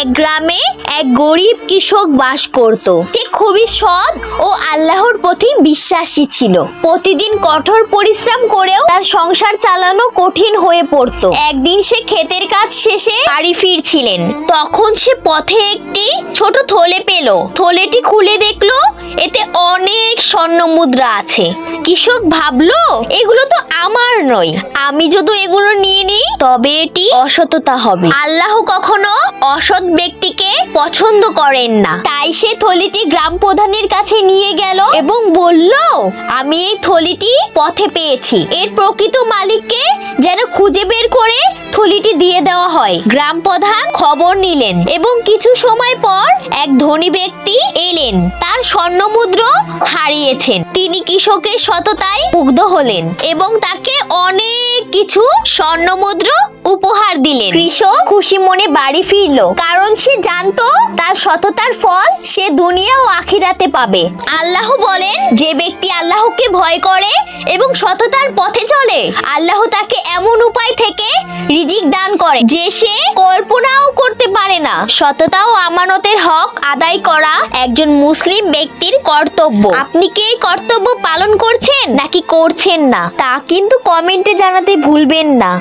এক গ্রামে এক গরিব কৃষক বাস করত। সে খুবই সৎ ও আল্লাহর প্রতি বিশ্বাসী ছিল। প্রতিদিন কঠোর পরিশ্রম করেও তার সংসার চালানো কঠিন হয়ে পড়ত। একদিন সে ক্ষেতের কাজ শেষে বাড়ি ফিরছিলেন। তখন সে পথে একটি ছোট থলে পেল। থলেটি খুলে দেখলো এতে অনেক স্বর্ণ মুদ্রা আছে। কৃষক ভাবলো, এগুলো তো আমার নয়, আমি যদি এগুলো নিয়ে নিই তবে এটি অসততা হবে। আল্লাহ কখনো অসৎ ব্যক্তিকে পছন্দ করেন না। তাই সে থলিটি গ্রাম প্রধানের কাছে নিয়ে গেল এবং বলল, আমি এই থলিটি পথে পেয়েছি, এর প্রকৃত মালিককে যেন খুঁজে বের করে থলিটি দিয়ে দেওয়া হয়। গ্রাম প্রধান খবর নিলেন এবং কিছু সময় পর এক ধনী ব্যক্তি এলেন। তার স্বর্ণ মুদ্রা হারিয়েছেন। তিনি কৃষকের সততায় মুগ্ধ হলেন এবং তাকে অনেক কিছু স্বর্ণ মুদ্রা উপহার দিলেন। কৃষক খুশি মনে বাড়ি ফিরল, কারণ সে জানতো তার সততার ফল সে দুনিয়া ও আখিরাতে পাবে। আল্লাহ বলেন, যে ব্যক্তি আল্লাহকে ভয় করে এবং সততার পথে চলে, আল্লাহ তাকে এমন উপায় থেকে রিজিক দান করে যে সে কল্পনাও করতে পারে না। সততা ও আমানতের হক আদায় করা একজন মুসলিম ব্যক্তির কর্তব্য। আপনি কি এই কর্তব্য পালন করছেন নাকি করছেন না তা কিন্তু কমেন্টে জানাতে ভুলবেন না।